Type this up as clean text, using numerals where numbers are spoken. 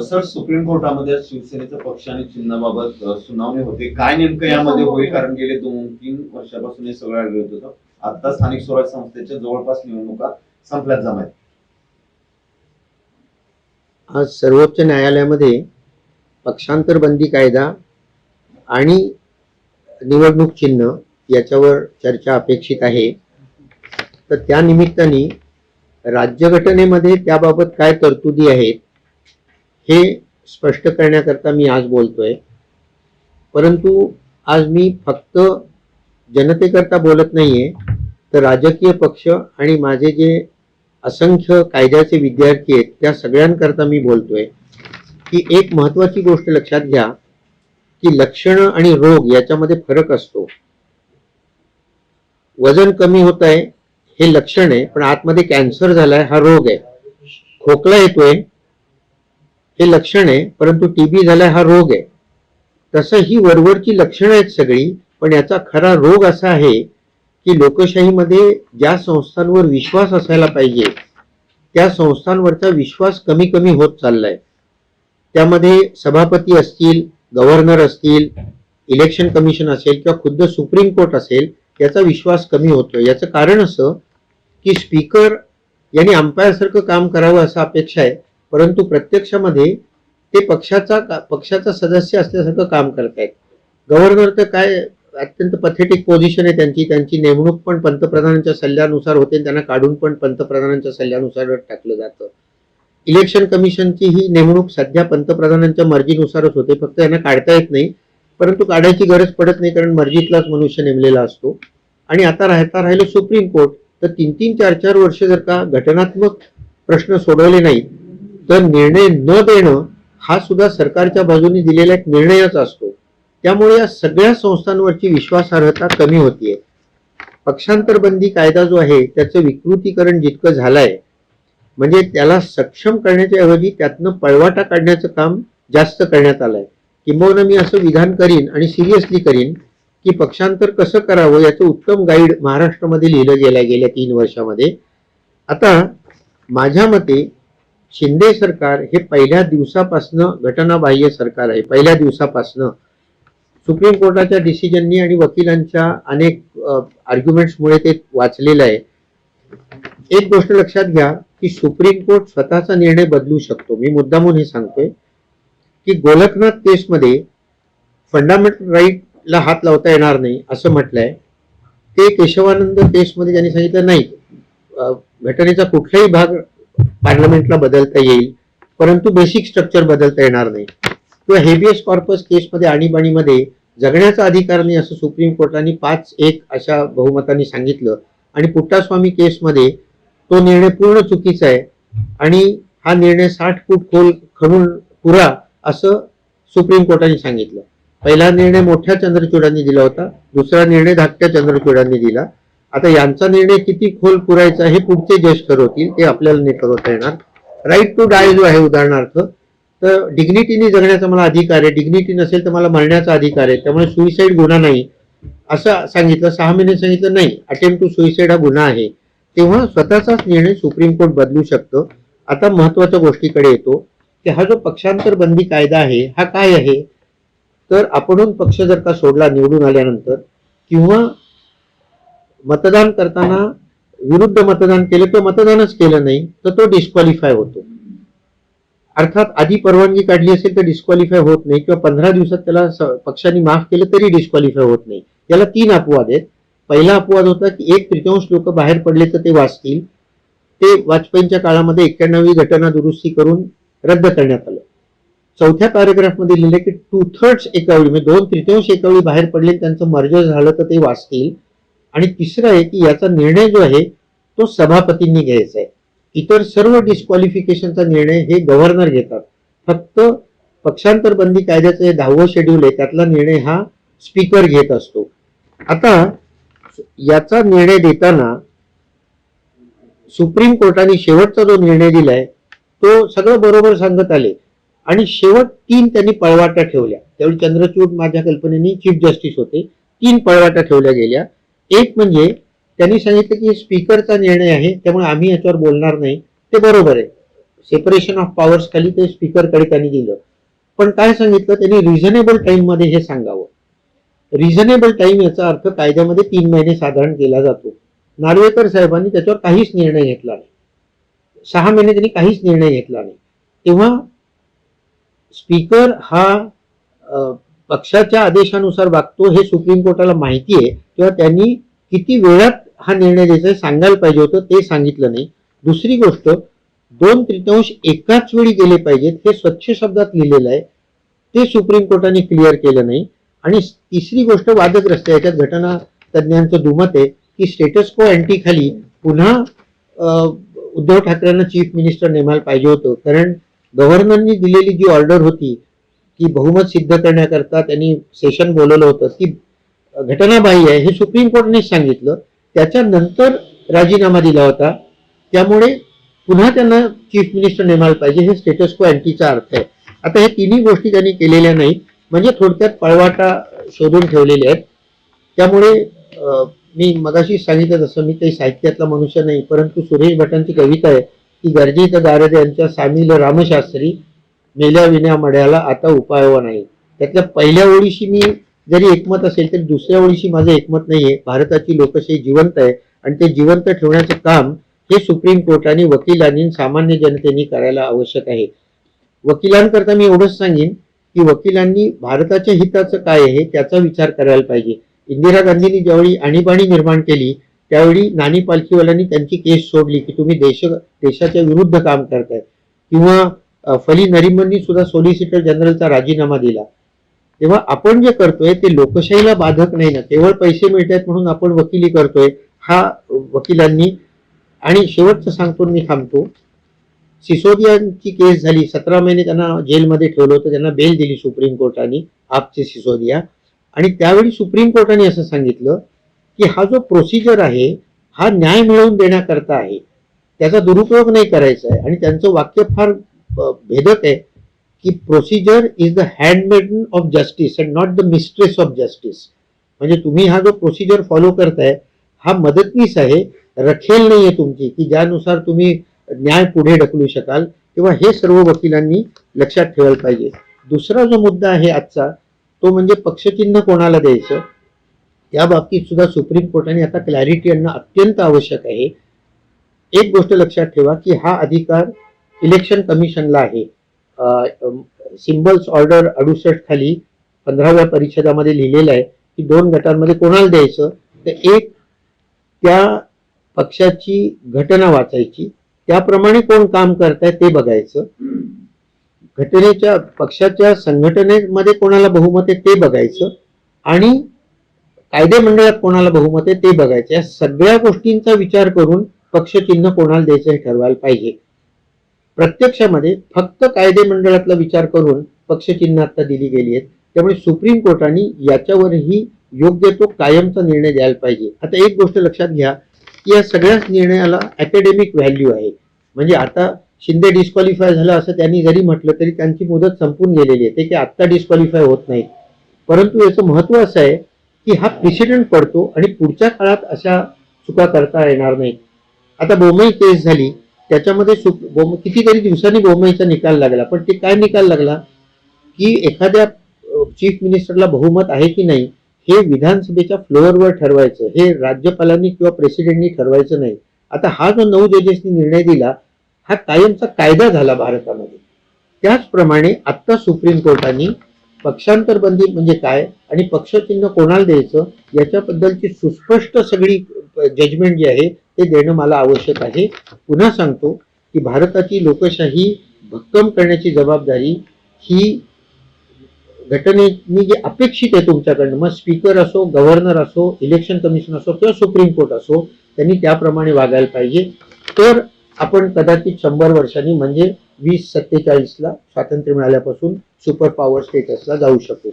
Sir, supreme कोर्टामध्ये शिवसेनेच्या पक्ष आणि चिन्हाबाबत सुनावणी होते. काय नेमकं यामध्ये होईल? कारण गेले 2-3 वर्षापासून हे सगळं आढळत होतं. आता स्थानिक स्वराज्य संस्थेच्या जवळपास निवडणुका संपल्यात जमायत. आज सर्वोच्च न्यायालयामध्ये पक्षांतर बंदी कायदा आणि निवडणूक चिन्ह याच्यावर चर्चा अपेक्षित आहे. तर त्या निमित्ताने राज्यघटनेमध्ये त्याबाबत काय तरतुदी आहेत हे स्पष्ट करण्याकरता मी आज बोलतोय. परंतु आज मी फक्त जनतेकरता बोलत नाहीये, तर राजकीय पक्ष आणि माझे जे असंख्य कायद्याचे विद्यार्थी आहेत त्या सगळ्यांकरता मी बोलतोय की एक महत्वाची गोष्ट लक्षात घ्या की लक्षणं आणि रोग याच्यामध्ये फरक असतो. वजन कमी होत आहे हे लक्षण आहे, पण आतमध्ये कॅन्सर झालाय हा रोग आहे. खोकला येतोय हे लक्षण आहे, परंतु टीबी झालाय हा रोग आहे. तसं ही वरवरची लक्षणं आहेत सगळी, पण याचा खरा रोग असा आहे की लोकशाहीमध्ये ज्या संस्थांवर विश्वास असायला पाहिजे त्या संस्थांवरचा विश्वास कमी कमी होत चाललाय. त्यामध्ये सभापती असतील, गव्हर्नर असतील, इलेक्शन कमिशन असेल किंवा खुद्द सुप्रीम कोर्ट असेल, याचा विश्वास कमी होतोय. याचं कारण असं की स्पीकर यांनी अंपायर सारखं काम करावं असं अपेक्षा आहे, परंतु प्रत्यक्षामध्ये ते पक्षाचा सदस्य असल्यासारखं काम करतायत. गव्हर्नर तर काय अत्यंत पथेटिक पोझिशन आहे त्यांची नेमणूक पण पंतप्रधानांच्या सल्ल्यानुसार होते, त्यांना काढून पण पंतप्रधानांच्या सल्ल्यानुसार टाकलं जातं. इलेक्शन कमिशनची ही नेमणूक सध्या पंतप्रधानांच्या मर्जीनुसारच होते, फक्त यांना काढता येत नाही, परंतु काढायची गरज पडत नाही कारण मर्जीतलाच मनुष्य नेमलेला असतो. आणि आता राहिलं सुप्रीम कोर्ट, तर 3-3, 4-4 वर्ष जर का घटनात्मक प्रश्न सोडवले नाहीत तर निर्णय न देणं हा सुद्धा सरकारच्या बाजूने दिलेला एक निर्णयच असतो. त्यामुळे या सगळ्या संस्थांवरची विश्वासार्हता कमी होतीये. पक्षांतर बंदी कायदा जो आहे त्याचं विकृतीकरण जितकं झालंय, म्हणजे त्याला सक्षम करण्याच्या ऐवजी त्यातनं पळवाटा काढण्याचं काम जास्त करण्यात आलंय. किंबहुना मी असं विधान करीन आणि सिरियसली करीन की पक्षांतर कसं करावं याचं उत्तम गाईड महाराष्ट्रामध्ये लिहिलं गेलंय गेल्या 3 वर्षामध्ये. आता माझ्या मते शिंदे सरकार हे पहिल्या दिवसापासनं घटनाबाह्य सरकार आहे. पहिल्या दिवसापासनं सुप्रीम कोर्टाच्या डिसिजननी आणि वकिलांच्या अनेक आर्ग्युमेंट्समुळे ते वाचलेलं आहे. एक गोष्ट लक्षात घ्या की सुप्रीम कोर्ट स्वतःचा निर्णय बदलू शकतो. मी मुद्दामून हे सांगतोय की गोलकनाथ केसमध्ये फंडामेंटल राईटला हात लावता येणार नाही असं म्हटलंय. ते केशवानंद केसमध्ये त्यांनी सांगितलं नाही, घटनेचा कुठलाही भाग पार्लमेंटला बदलता येईल, परंतु बेसिक स्ट्रक्चर बदलता येणार नाही. किंवा हेबियस कॉर्पस केसमध्ये आणीबाणीमध्ये जगण्याचा अधिकार नाही असं सुप्रीम कोर्टाने 5-1 अशा बहुमतांनी सांगितलं. आणि पुट्टास्वामी केसमध्ये तो निर्णय पूर्ण चुकीचा आहे आणि हा निर्णय 60 फूट खोल खणून पुरा असं सुप्रीम कोर्टाने सांगितलं. पहिला निर्णय मोठ्या चंद्रचूडांनी दिला होता, दुसरा निर्णय धाकट्या चंद्रचूडांनी दिला. आता यांचा निर्णय किती खोल पुरायचा हे पुढचे जज ठरवतील, ते आपल्याला नाही ठरवता येणार. राईट टू डाय जो आहे उदाहरणार्थ, तर डिग्निटीने जगण्याचा मला अधिकार आहे, डिग्निटी नसेल तर मला मरण्याचा अधिकार आहे, त्यामुळे सुइसाईड गुन्हा नाही असं सांगितलं. 6 महिने सांगितलं नाही, अटेम्प्ट टू सुइसाईड हा गुन्हा आहे. तेव्हा स्वतःचाच निर्णय सुप्रीम कोर्ट बदलू शकतं. आता महत्वाच्या गोष्टीकडे येतो की हा जो पक्षांतर बंदी कायदा आहे हा काय आहे, तर आपण पक्ष जर का सोडला निवडून आल्यानंतर किंवा मतदान करताना विरुद्ध मतदान केलं किंवा मतदानच केलं नाही तर तो डिस्क्वालिफाय होतो. अर्थात आधी परवानगी काढली असेल तर डिस्क्वालिफाय होत नाही, किंवा 15 दिवसात त्याला पक्षांनी माफ केलं तरी डिस्क्वालिफाय होत नाही. याला 3 अपवाद आहेत. पहिला अपवाद होता की 1/3 लोक बाहेर पडले तर ते वाचतील. ते वाजपेयींच्या काळामध्ये 91वी घटना दुरुस्ती करून रद्द करण्यात आलं. 4थ्या पॅराग्राफमध्ये लिहिले की 2/3 एकावेळी, म्हणजे 2/3 एकावेळी बाहेर पडले त्यांचं मर्जर झालं तर ते वाचतील. आणि तिसरं आहे की याचा निर्णय जो आहे तो सभापतींनी घ्यायचा आहे. इतर सर्व डिस्क्वालिफिकेशनचा निर्णय हे गव्हर्नर घेतात. फक्त पक्षांतर बंदी कायद्याचं हे 10वं शेड्यूल आहे त्यातला निर्णय हा स्पीकर घेत असतो. आता याचा निर्णय देताना सुप्रीम कोर्टाने शेवटचा जो निर्णय दिलाय तो सगळं बरोबर सांगत आले आणि शेवट 3 त्यांनी पळवाटा ठेवल्या. त्यावेळी चंद्रचूड माझ्या कल्पनेने चीफ जस्टिस होते. 3 पळवाटा ठेवल्या गेल्या. एक म्हणजे त्यांनी सांगितलं की स्पीकरचा निर्णय आहे त्यामुळे आम्ही याच्यावर बोलणार नाही. ते बरोबर आहे, सेपरेशन ऑफ पॉवर्स खाली ते स्पीकरकडे त्यांनी दिलं. पण काय सांगितलं त्यांनी, रिझनेबल टाइम मध्ये हे सांगावं. रिझनेबल टाइम याचा अर्थ कायद्यामध्ये 3 महिने साधारण केला जातो. नार्वेकर साहेबांनी त्याच्यावर काहीच निर्णय घेतला नाही. 6 महिने त्यांनी काहीच निर्णय घेतला नाही. तेव्हा स्पीकर हा पक्षाच्या आदेशानुसार वागतो हे सुप्रीम कोर्टाला माहिती आहे, तेव्हा त्यांनी किती वेळात हा निर्णय द्यायचा हे सांगायला पाहिजे होतं, ते सांगितलं नाही. दुसरी गोष्ट, 2/3 एकाच वेळी गेले पाहिजेत हे स्वच्छ शब्दात लिहिलेलं आहे, ते सुप्रीम कोर्टाने क्लिअर केलं नाही. आणि तिसरी गोष्ट वादग्रस्त आहे, याच्यात घटना तज्ञांचं दुमत आहे की स्टेटस को अँटी खाली पुन्हा उद्धव ठाकरेंना चीफ मिनिस्टर नेमायला पाहिजे होतं. कारण गव्हर्नरनी दिलेली जी ऑर्डर होती की बहुमत सिद्ध करण्याकरता त्यांनी सेशन बोलवलं होतं, ती घटनाबाह्य आहे हे सुप्रीम कोर्टाने सांगितलं. त्याच्यानंतर राजीनामा दिला होता, त्यामुळे पुन्हा त्यांना चीफ मिनिस्टर नेमायला पाहिजे हे स्टेटस को अँटीचा अर्थ आहे. आता हे तिन्ही गोष्टी त्यांनी केलेल्या नाहीत, म्हणजे थोडक्यात पळवाटा शोधून ठेवलेले आहेत. त्यामुळे मी मगाशी सांगितलं तसं मी काही साहित्यातला मनुष्य नाही, परंतु सुरेश भटांची कविता आहे की गर्जित दारद यांच्या सामील रामशास्त्री, मेल्या विण्या मड्याला आता उपायव नाही. त्यातल्या पहिल्या ओळीशी मी जरी एकमत असेल तरी दुसऱ्या ओळीशी माझं एकमत नाहीये. भारताची लोकशाही जिवंत आहे आणि ते जिवंत ठेवण्याचं काम हे सुप्रीम कोर्टाने, वकिलांनी, सामान्य जनतेने करायला आवश्यक आहे. वकिलांकरता मी एवढंच सांगेन की वकिलांनी भारताच्या हिताचं काय आहे त्याचा विचार करायला पाहिजे. इंदिरा गांधींनी ज्यावेळी आणीबाणी निर्माण केली त्यावेळी नानी पालखीवाल्यांनी त्यांची केस सोडली की तुम्ही देशाच्या विरुद्ध काम करताय. किंवा फली नरिमननी सुद्धा सॉलिसिटर जनरलचा राजीनामा दिला. तेव्हा आपण जे करतोय ते लोकशाहीला बाधक नाही ना, केवळ पैसे मिळतात म्हणून आपण वकिली करतोय हा वकिलांनी. आणि शेवटचं सांगतो मी थांबतो, सिसोदियांची केस झाली, 17 महिने त्यांना जेलमध्ये ठेवलं होतं, त्यांना बेल दिली सुप्रीम कोर्टाने, आपचे सिसोदिया. आणि त्यावेळी सुप्रीम कोर्टाने असं सांगितलं की हा जो प्रोसिजर आहे हा न्याय मिळवून देण्याकरता आहे, त्याचा दुरुपयोग नाही करायचा आहे. आणि त्यांचं वाक्य फार भेदक आहे की procedure is the handmaiden of justice and not the mistress of justice. म्हणजे तुम्ही हा जो प्रोसिजर फॉलो करताय हा मदतनीस आहे, रखेल नाहीये तुमची की ज्यानुसार तुम्ही न्याय पुढे ढकलू शकाल. तेव्हा हे सर्व वकिलांनी लक्षात ठेवायला पाहिजे. दुसरा जो मुद्दा आहे आजचा तो म्हणजे पक्षचिन्ह कोणाला द्यायचं, त्या बाबतीत सुद्धा सुप्रीम कोर्टाने आता क्लॅरिटी आणणं अत्यंत आवश्यक आहे. एक गोष्ट लक्षात ठेवा की हा अधिकार इलेक्शन कमिशनला आहे. सिम्बल्स ऑर्डर 68 खाली 15व्या परिच्छेदामध्ये लिहिलेलं आहे की 2 गटांमध्ये कोणाला द्यायचं, तर एक त्या पक्षाची घटना वाचायची, त्याप्रमाणे कोण काम करताय ते बघायचं, घटनेच्या पक्षाच्या संघटनेमध्ये कोणाला बहुमत आहे ते बघायचं, आणि कायदे मंडळात कोणाला बहुमत आहे ते बघायचं. या सगळ्या गोष्टींचा विचार करून पक्षचिन्ह कोणाला द्यायचं हे ठरवायला पाहिजे. प्रत्यक्षामध्ये फक्त कायदे मंडळातला विचार करून पक्षचिन्ह आता दिली गेली आहेत. त्यामुळे सुप्रीम कोर्टाने याच्यावरही योग्य तो कायमचा निर्णय द्यायला पाहिजे. आता एक गोष्ट लक्षात घ्या की या सगळ्याच निर्णयाला अकॅडमिक व्हॅल्यू आहे. म्हणजे आता शिंदे डिस्क्वालिफाय झालं असं त्यांनी जरी म्हटलं तरी त्यांची मुदत संपून गेलेली आहे, ते की आत्ता डिस्क्वालिफाय होत नाहीत. परंतु याचं महत्व असं आहे की हा प्रेसिडेंट पडतो आणि पुढच्या काळात अशा चुका करता येणार नाहीत. आता बोमई केस झाली, त्याच्यामध्ये कितीतरी दिवसांनी बोमईचा निकाल लागला, पण ते काय निकाल लागला की एखाद्या चीफ मिनिस्टरला बहुमत आहे की नाही हे विधानसभेच्या फ्लोअरवर ठरवायचं, हे राज्यपालांनी किंवा प्रेसिडेंटनी ठरवायचं नाही. आता हा जो 9 जजेसनी निर्णय दिला हा कायमचा कायदा झाला भारतामध्ये. त्याचप्रमाणे आता सुप्रीम कोर्टाने पक्षांतर बंदी म्हणजे काय आणि पक्षचिन्ह कोणाला द्यायचं याच्याबद्दलची सुस्पष्ट सगळी जजमेंट जी आहे ते देणं मला आवश्यक आहे. पुन्हा सांगतो की भारताची लोकशाही भक्कम करण्याची जबाबदारी ही घटनेने जे अपेक्षित आहे तुमच्याकडनं, मग स्पीकर असो, गव्हर्नर असो, इलेक्शन कमिशन असो किंवा सुप्रीम कोर्ट असो, त्यांनी त्याप्रमाणे वागायला पाहिजे. तर आपण कदाचित 100 वर्षांनी म्हणजे 2047ला स्वातंत्र्य मिळाल्यापासून सुपर पॉवर स्टेटसला जाऊ शकू.